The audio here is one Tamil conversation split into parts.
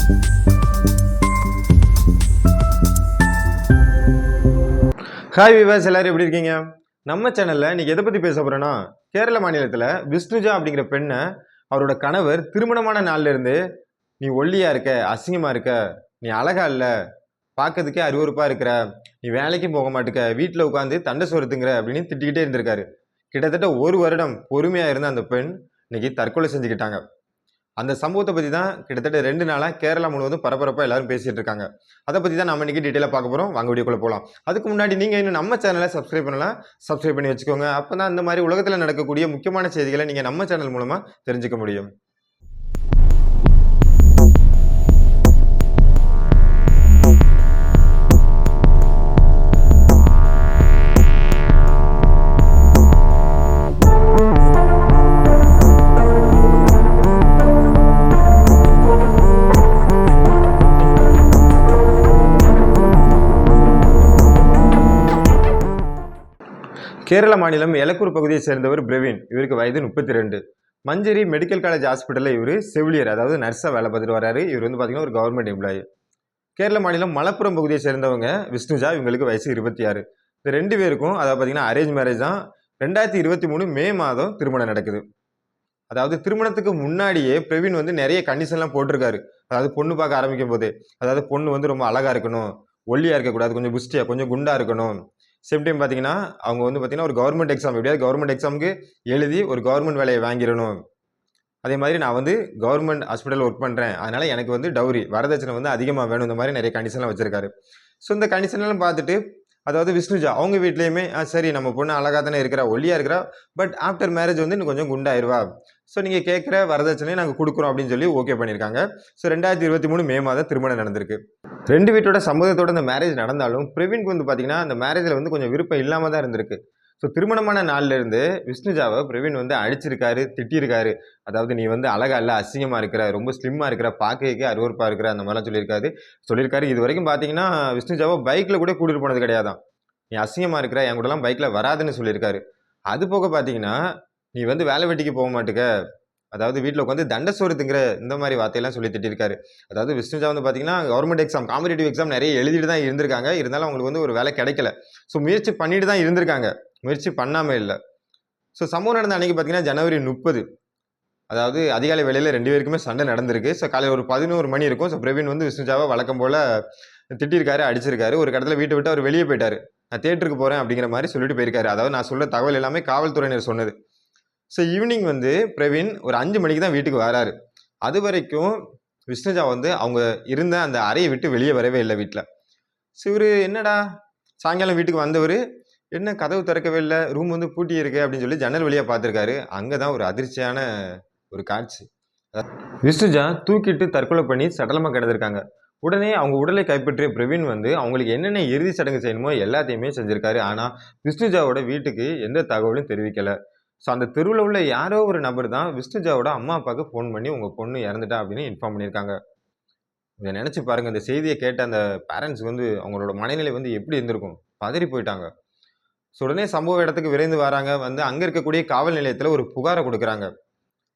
ஹாய் விவாஸ், எல்லாரும் எப்படி இருக்கீங்க? நம்ம சேனல்ல இன்னைக்கு எதை பத்தி பேச போறோம்னா, கேரள மாநிலத்துல விஷ்ணுஜா அப்படிங்கிற பெண்ணை அவரோட கணவர் திருமணமான நாள்ல இருந்து நீ ஒல்லியா இருக்க, அசிங்கமா இருக்க, நீ அழகா இல்ல, பார்க்கறதுக்கே அருவருப்பா இருக்கிற, நீ வேலைக்கும் போக மாட்டுக்க, வீட்டுல உட்காந்து தண்டை சோறுத்துங்கிற அப்படின்னு திட்டிக்கிட்டே இருந்திருக்காரு. கிட்டத்தட்ட 1 வருடம் பொறுமையா இருந்த அந்த பெண் இன்னைக்கு தற்கொலை செஞ்சுக்கிட்டாங்க. அந்த சம்பவத்தை பத்தி தான் கிட்டத்தட்ட 2 நாளா கேரளா முழுவதும் பரபரப்பா எல்லாரும் பேசிட்டு இருக்காங்க. அதை பத்தி தான் நம்ம இன்னைக்கு டீட்டெயிலா பார்க்க போறோம். வாங்க வீடியோக்குள்ள போலாம். அதுக்கு முன்னாடி நீங்க இன்னும் நம்ம சேனலை சப்ஸ்கிரைப் பண்ணலாம், சப்ஸ்கிரைப் பண்ணி வச்சுக்கோங்க. அப்பதான் இந்த மாதிரி உலகத்துல நடக்கக்கூடிய முக்கியமான செய்திகளை நீங்க நம்ம சேனல் மூலமா தெரிஞ்சுக்க முடியும். கேரள மாநிலம் எலக்கூர் பகுதியை சேர்ந்தவர் பிரவீன். இவருக்கு வயது 32. மஞ்சரி மெடிக்கல் காலேஜ் ஹாஸ்பிட்டலில் இவர் செவிலியர், அதாவது நர்ஸாக வேலை பார்த்துட்டு வராரு. இவர் வந்து பார்த்தீங்கன்னா ஒரு கவர்மெண்ட் எம்ப்ளாயி. கேரள மாநிலம் மலப்புரம் பகுதியை சேர்ந்தவங்க விஷ்ணுஜா. இவங்களுக்கு வயசு 26. இந்த 2 பேருக்கும் அதாவது பார்த்தீங்கன்னா அரேஞ்ச் மேரேஜ் தான். 2023 மே மாதம் திருமணம் நடக்குது. அதாவது திருமணத்துக்கு முன்னாடியே பிரவீன் வந்து நிறைய கண்டிஷன்லாம் போட்டிருக்காரு. அதாவது பொண்ணு பார்க்க ஆரம்பிக்கும் போதே, அதாவது பொண்ணு வந்து ரொம்ப அழகா இருக்கணும், ஒல்லியா இருக்கக்கூடாது, கொஞ்சம் புஷ்டியா, கொஞ்சம் குண்டா இருக்கணும். சேம் டைம் பார்த்தீங்கன்னா அவங்க வந்து பார்த்தீங்கன்னா ஒரு கவர்மெண்ட் எக்ஸாம், எப்படியாவது கவர்மெண்ட் எக்ஸாமுக்கு எழுதி ஒரு கவர்மெண்ட் வேலையை வாங்கிடணும். அதே மாதிரி நான் வந்து கவர்மெண்ட் ஹாஸ்பிட்டல் ஒர்க் பண்ணுறேன், அதனால எனக்கு வந்து டவுரி வரதட்சணை வந்து அதிகமாக வேணும், இந்த மாதிரி நிறைய கண்டிஷன்லாம் வச்சிருக்காரு. ஸோ இந்த கண்டிஷன்லாம் பார்த்துட்டு அதாவது விஷ்ணுஜா அவங்க வீட்லேயுமே சரி நம்ம பொண்ணு அழகாக தானே இருக்கிறா, ஒல்லியாக இருக்கிறா, பட் ஆஃப்டர் மேரேஜ் வந்து இன்னும் கொஞ்சம் குண்டாயிருவா, ஸோ நீங்கள் கேட்குற வரதட்சணையை நாங்கள் கொடுக்குறோம் அப்படின்னு சொல்லி ஓகே பண்ணியிருக்காங்க. ஸோ 2023 மே மாதம் திருமணம் நடந்திருக்கு. 2 வீட்டோட சம்மதத்தோட இந்த மேரேஜ் நடந்தாலும் பிரவீனுக்கு வந்து பார்த்தீங்கன்னா அந்த மேரேஜில் வந்து கொஞ்சம் விருப்பம் இல்லாமல் தான் இருந்திருக்கு. ஸோ திருமணமான நாள்ல இருந்து விஷ்ணுஜாவை பிரவீன் வந்து அடிச்சிருக்காரு, திட்டிருக்காரு. அதாவது நீ வந்து அழகா இல்லை, அசிங்கமாக இருக்கிற, ரொம்ப ஸ்லிம்மாக இருக்கிற, பார்க்கறதுக்கே அருவருப்பாக இருக்கிற, அந்த மாதிரிலாம் சொல்லியிருக்காரு. இது வரைக்கும் பார்த்தீங்கன்னா விஷ்ணுஜாவை பைக்கில் கூட கூட்டிட்டு போனது கிடையாதான். நீ அசிங்கமாக இருக்கிற, என் கூடலாம் பைக்கில் வராதுன்னு சொல்லியிருக்காரு. அது போக பார்த்தீங்கன்னா நீ வந்து வேலை வெட்டிக்கு போக மாட்டுக்க, அதாவது வீட்டில் உட்காந்து தண்டை சோறுத்துங்கிற, இந்த மாதிரி வார்த்தையெல்லாம் சொல்லி திட்டிருக்காரு. அதாவது விஷ்ணுஜா வந்து பார்த்தீங்கன்னா கவர்மெண்ட் எக்ஸாம், காம்படிட்டிவ் எக்ஸாம் நிறைய எழுதிட்டு தான் இருந்திருக்காங்க. இருந்தாலும் அவங்களுக்கு வந்து ஒரு வேலை கிடைக்கல. ஸோ முயற்சி பண்ணிட்டு தான் இருந்திருக்காங்க, முயற்சி பண்ணாமல் இல்லை. ஸோ சம்பவம் நடந்த அன்னைக்கு பார்த்தீங்கன்னா ஜனவரி 30, அதாவது அதிகாலை வேளையில் 2 பேருக்குமே சண்டை நடந்திருக்கு. ஸோ காலையில் ஒரு 11 மணி இருக்கும். ஸோ பிரவீன் வந்து விஷ்ணுஜாவை வழக்கம் போல் திட்டிருக்காரு, அடிச்சிருக்காரு. ஒரு கடத்தில் வீட்டை விட்டு அவர் வெளியே போயிட்டாரு. நான் தியேட்டருக்கு போகிறேன் அப்படிங்கிற மாதிரி சொல்லிட்டு போயிருக்காரு. அதாவது நான் சொல்ல தகவல் எல்லாமே காவல்துறையினர் சொன்னது. ஸோ ஈவினிங் வந்து பிரவீன் ஒரு 5 மணிக்கு தான் வீட்டுக்கு வராரு. அது வரைக்கும் விஷ்ணுஜா வந்து அவங்க இருந்த அந்த அறையை விட்டு வெளியே வரவே இல்லை வீட்டில். ஸோ இவர் என்னடா சாயங்காலம் வீட்டுக்கு வந்தவர், என்ன கதவு திறக்கவே இல்லை, ரூம் வந்து பூட்டி இருக்கு அப்படின்னு சொல்லி ஜன்னல் வழியாக பார்த்துருக்காரு. அங்கே தான் ஒரு அதிர்ச்சியான ஒரு காட்சி. விஷ்ணுஜா தூக்கிட்டு தற்கொலை பண்ணி சடலமாக கிடந்திருக்காங்க. உடனே அவங்க உடலை கைப்பற்றிய பிரவீன் வந்து அவங்களுக்கு என்னென்ன இறுதி சடங்கு செய்யணுமோ எல்லாத்தையுமே செஞ்சிருக்காரு. ஆனால் விஷ்ணுஜாவோட வீட்டுக்கு எந்த தகவலும் தெரிவிக்கலை. ஸோ அந்த தெருவில் உள்ள யாரோ ஒரு நபர் தான் விஷ்ணுஜாவோட அம்மா அப்பாவுக்கு ஃபோன் பண்ணி உங்கள் பொண்ணு இறந்துட்டா அப்படின்னு இன்ஃபார்ம் பண்ணியிருக்காங்க. இதை நினச்சி பாருங்கள், இந்த செய்தியை கேட்ட அந்த பேரண்ட்ஸ் வந்து அவங்களோட மனநிலை வந்து எப்படி இருந்திருக்கும், பதறி போயிட்டாங்க. ஸோ உடனே சம்பவ இடத்துக்கு விரைந்து வராங்க. வந்து அங்கே இருக்கக்கூடிய காவல் நிலையத்தில் ஒரு புகாரை கொடுக்குறாங்க.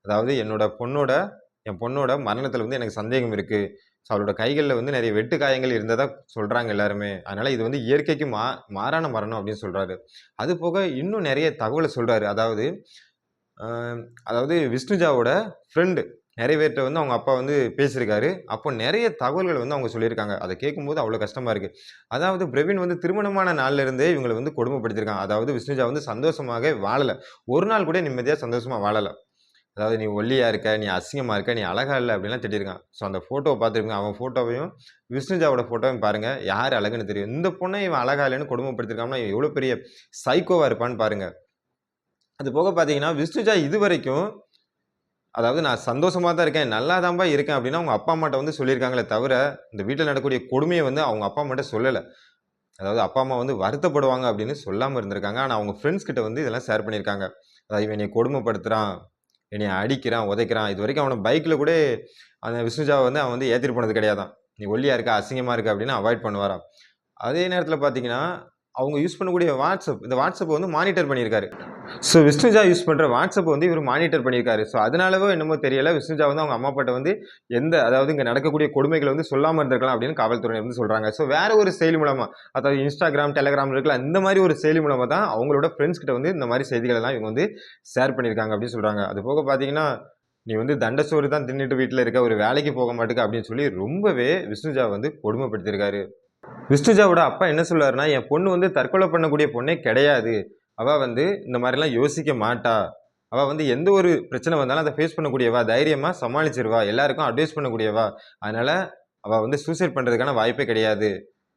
அதாவது என் பொண்ணோட மரணத்தில் வந்து எனக்கு சந்தேகம் இருக்குது. ஸோ அவளோட கைகளில் வந்து நிறைய வெட்டு காயங்கள் இருந்ததாக சொல்கிறாங்க எல்லாருமே. அதனால் இது வந்து இயற்கைக்கு மாறான மரணம் அப்படின்னு சொல்கிறாரு. அது போக இன்னும் நிறைய தகவலை சொல்கிறாரு. அதாவது விஷ்ணுஜாவோட ஃப்ரெண்டு நிறைய பேர்கிட்ட வந்து அவங்க அப்பா வந்து பேசியிருக்காரு. அப்போ நிறைய தகவல்கள் வந்து அவங்க சொல்லியிருக்காங்க. அதை கேட்கும்போது அவ்வளோ கஷ்டமாக இருக்குது. அதாவது பிரவீன் வந்து திருமணமான நாளில் இருந்தே இவங்களை வந்து கொடுமைப்படுத்தியிருக்காங்க. அதாவது விஷ்ணுஜா வந்து சந்தோஷமாக வாழலை, ஒரு நாள் கூட நிம்மதியாக சந்தோஷமாக வாழலை. அதாவது நீ ஒல்லியா இருக்க, நீ அசிங்கமா இருக்க, நீ அழகா இல்லை அப்படின்லாம் திட்டிருக்கான். ஸோ அந்த ஃபோட்டோவை பார்த்துருக்கீங்க. அவன் ஃபோட்டோவையும் விஷ்ணுஜாவோட ஃபோட்டோவையும் பாருங்க, யார் அழகுன்னு தெரியும். இந்த பொண்ணை இவன் அழகா இல்லைன்னு கொடுமைப்படுத்திருக்கான்னா எவ்வளோ பெரிய சைக்கோவா இருப்பான்னு பாருங்க. அது போக பார்த்தீங்கன்னா விஷ்ணுஜா இது வரைக்கும் அதாவது நான் சந்தோஷமா தான் இருக்கேன், நல்லா தான்பா இருக்கேன் அப்படின்னு அவங்க அப்பா அம்மாட்ட வந்து சொல்லியிருக்காங்களே தவிர, இந்த வீட்டில் நடக்கக்கூடிய கொடுமையை வந்து அவங்க அப்பா அம்மாட்ட சொல்லலை. அதாவது அப்பா அம்மா வந்து வருத்தப்படுவாங்க அப்படின்னு சொல்லாமல் இருந்திருக்காங்க. ஆனால் அவங்க ஃப்ரெண்ட்ஸ் கிட்ட வந்து இதெல்லாம் ஷேர் பண்ணியிருக்காங்க. அதாவது இவன் என்னை கொடுமைப்படுத்துறான், என்னை அடிக்கிறான், உதைக்கிறான். இது வரைக்கும் அவனை பைக்கில் கூட அந்த விஷ்ணுஜாவை வந்து அவன் வந்து ஏற்றிட்டு போனது கிடையாதான். நீ ஒல்லியா இருக்க, அசிங்கமாக இருக்க அப்படின்னு அவாய்ட் பண்ணுவாராம். அதே நேரத்தில் பார்த்தீங்கன்னா அவங்க யூஸ் பண்ணக்கூடிய வாட்ஸ்அப், இந்த வாட்ஸ்அப்பை வந்து மானிட்டர் பண்ணியிருக்காரு. ஸோ விஷ்ணுஜா யூஸ் பண்ணுற வாட்ஸ்அப்பை வந்து இவர் மானிட்டர் பண்ணியிருக்காரு. ஸோ அதனாலவோ என்னமோ தெரியல, விஷ்ணுஜா வந்து அவங்க அம்மா அப்பாட்ட வந்து அதாவது இங்கே நடக்கக்கூடிய கொடுமைகளை வந்து சொல்லாமல் இருந்திருக்கலாம் அப்படின்னு காவல்துறையினர் வந்து சொல்கிறாங்க. ஸோ வேற ஒரு செயலி மூலமாக, அதாவது இன்ஸ்டாகிராம், டெலகிராம் இருக்கலாம், இந்த மாதிரி ஒரு செயலி மூலமாக தான் அவங்களோட ஃப்ரெண்ட்ஸ் கிட்ட வந்து இந்த மாதிரி செய்திகள் எல்லாம் இவங்க வந்து ஷேர் பண்ணியிருக்காங்க அப்படின்னு சொல்கிறாங்க. அது போக பார்த்தீங்கன்னா, நீ வந்து தண்ட சோறு தான் தின்னுட்டு வீட்டில் இருக்க, ஒரு வேலைக்கு போக மாட்டேங்க அப்படின்னு சொல்லி ரொம்பவே விஷ்ணுஜா வந்து கொடுமைப்படுத்தியிருக்காரு. விஷ்ணுஜாவோட அப்பா என்ன சொல்றாருன்னா, என் பொண்ணு வந்து தற்கொலை பண்ணக்கூடிய பொண்ணே கிடையாது. அவ வந்து இந்த மாதிரிலாம் யோசிக்க மாட்டா. அவ வந்து எந்த ஒரு பிரச்சனை வந்தாலும் அதை ஃபேஸ் பண்ணக்கூடியவா, தைரியமா சமாளிச்சிருவா, எல்லாருக்கும் அட்வைஸ் பண்ணக்கூடியவா. அதனால அவ வந்து சூசைட் பண்றதுக்கான வாய்ப்பே கிடையாது.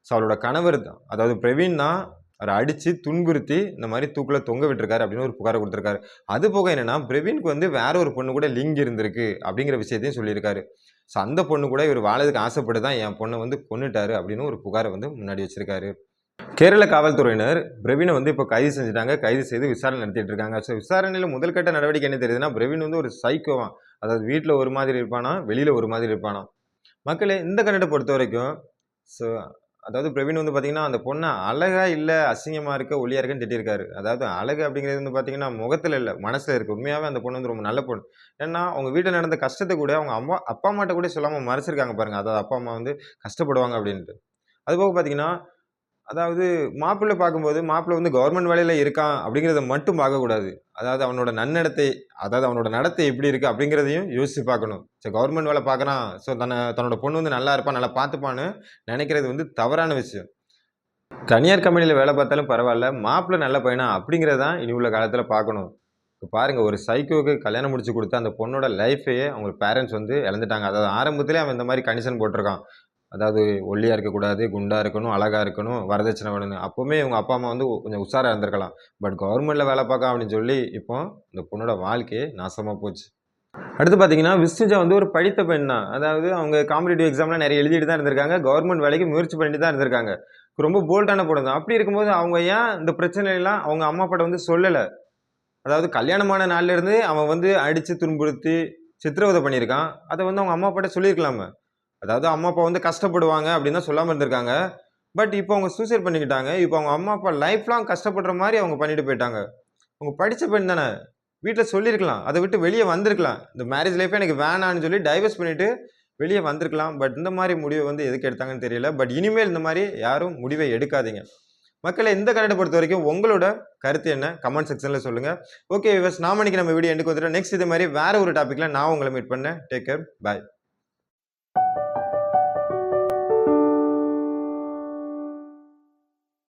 ஸோ அவளோட கணவர் தான், அதாவது பிரவீன் தான் அவரை அடிச்சு துன்புறுத்தி இந்த மாதிரி தூக்குல தொங்க விட்டுருக்காரு அப்படின்னு ஒரு புகாரை கொடுத்திருக்காரு. அது போக என்னன்னா, பிரவீனுக்கு வந்து வேற ஒரு பொண்ணு கூட லிங்க் இருந்திருக்கு அப்படிங்கிற விஷயத்தையும் சொல்லியிருக்காரு. ஸோ அந்த பொண்ணு கூட இவர் வாழறதுக்கு ஆசைப்பட்டு தான் என் பொண்ணை வந்து கொன்னுட்டாரு அப்படின்னு ஒரு புகாரை வந்து முன்னாடி வச்சிருக்காரு. கேரள காவல்துறையினர் பிரவீனை வந்து இப்போ கைது செஞ்சுட்டாங்க. கைது செய்து விசாரணை நடத்திட்டு இருக்காங்க. ஸோ விசாரணையில் முதல் கட்ட நடவடிக்கை என்ன தெரியுதுன்னா, பிரவீன் வந்து ஒரு சைக்கோவான். அதாவது வீட்டில் ஒரு மாதிரி இருப்பானா, வெளியில ஒரு மாதிரி இருப்பானா. மக்களே இந்த கண்ணத்தை பொறுத்த வரைக்கும், ஸோ அதாவது பிரவீன் வந்து பார்த்தீங்கன்னா, அந்த பொண்ணை அழகா இல்லை, அசிங்கமாக இருக்க, ஒல்லியா இருக்குன்னு திட்டிருக்காரு. அதாவது அழகு அப்படிங்கிறது வந்து பார்த்தீங்கன்னா, முகத்தில் இல்லை, மனசில் இருக்கு. உண்மையாகவே அந்த பொண்ணு வந்து ரொம்ப நல்ல பொண்ணு. ஏன்னா அவங்க வீட்டில் நடந்த கஷ்டத்தை கூட அவங்க அப்பா அம்மாட்ட கூட சொல்லாமல் மறைச்சிருக்காங்க பாருங்க. அதாவது அப்பா அம்மா வந்து கஷ்டப்படுவாங்க அப்படின்ட்டு. அதுபோக பார்த்தீங்கன்னா, அதாவது மாப்பிள்ளை பார்க்கும்போது, மாப்பிள்ளை வந்து கவர்மெண்ட் வேலையில இருக்கான் அப்படிங்கிறத மட்டும் பார்க்கக்கூடாது. அதாவது அவனோட நன்னடத்தை, அதாவது அவனோட நடத்தை எப்படி இருக்கு அப்படிங்கிறதையும் யோசிச்சு பார்க்கணும். சரி, கவர்மெண்ட் வேலை பார்க்குறான், ஸோ தன்னோட பொண்ணு வந்து நல்லா இருப்பா, நல்லா பார்த்துப்பான்னு நினைக்கிறது வந்து தவறான விஷயம். தனியார் கம்பெனியில வேலை பார்த்தாலும் பரவாயில்ல, மாப்பிள்ளை நல்ல பையனா அப்படிங்கிறத தான் இனி உள்ள காலத்துல பார்க்கணும். இப்ப பாருங்க, ஒரு சைக்கோவுக்கு கல்யாணம் முடிச்சு குடுத்து அந்த பொண்ணோட லைஃப்பையே அவங்க பேரண்ட்ஸ் வந்து இழந்துட்டாங்க. அதாவது ஆரம்பத்திலே அவன் இந்த மாரி கண்டிஷன் போட்டிருக்கான். அதாவது ஒல்லியா இருக்கக்கூடாது, குண்டா இருக்கணும், அழகா இருக்கணும், வரதட்சணை வேணும்னு. அப்பவுமே இவங்க அப்பா, அம்மா வந்து கொஞ்சம் உஷாரா இருந்திருக்கலாம். பட் கவர்மெண்ட்ல வேலை பார்க்கான் அப்படின்னு சொல்லி, இப்போ இந்த பொண்ணோட வாழ்க்கையே நாசமா போச்சு. அடுத்து பார்த்தீங்கன்னா, விஷ்ணுஜா வந்து ஒரு படித்த பெண் தான். அதாவது அவங்க காம்படிட்டிவ் எக்ஸாம்லாம் நெறைய எழுதிட்டு தான் இருந்திருக்காங்க. கவர்மெண்ட் வேலைக்கு முயற்சி பண்ணிட்டு தான் இருந்திருக்காங்க. ரொம்ப போல்டான பொண்ணு தான். அப்படி இருக்கும்போது அவங்க ஏன் இந்த பிரச்சனையெல்லாம் அவங்க அம்மா அப்பாட்ட வந்து சொல்லல? அதாவது கல்யாணமான நாள்ல இருந்து அவன் வந்து அடிச்சு துன்புறுத்தி சித்திரவதை பண்ணியிருக்கான். அத வந்து அவங்க அம்மா அப்பாட்ட சொல்லியிருக்கலாமே. அதாவது அம்மா அப்பா வந்து கஷ்டப்படுவாங்க அப்படின்னு தான் சொல்லாம இருந்திருக்காங்க. பட் இப்போ அவங்க சூசைட் பண்ணிக்கிட்டாங்க. இப்போ அவங்க அம்மா அப்பா லைஃப் லாங் கஷ்டப்படுற மாரி அவங்க பண்ணிட்டு போயிட்டாங்க. அவங்க படிச்ச பெண் தானே. வீட்ல சொல்லியிருக்கலாம். அத விட்டு வெளிய வந்திருக்கலாம். இந்த மேரேஜ் லைஃபே எனக்கு வேணான்னு சொல்லி டைவர்ஸ் பண்ணிட்டு வெளிய வந்திருக்கலாம். பட் இந்த மாரி முடிவு வந்து எதுக்கு எடுத்தாங்கன்னு தெரியல. பட் இனிமேல் இந்த மாரி யாரும் முடிவை எடுக்காதீங்க. மக்களே, இந்த கருத்தை பொறுத்தவரைக்கும் உங்களோட கருத்து என்ன? கமெண்ட் செக்ஷன்ல சொல்லுங்க. ஓகே வியூவர்ஸ், நாம இன்னைக்கு நம்ம வீடியோ எண்டுக்கு வந்துட்டோம். நெக்ஸ்ட் இதே மாரி வேற ஒரு டாபிக்ல நான் உங்களை மீட் பண்ணேன். Take care. பாய்.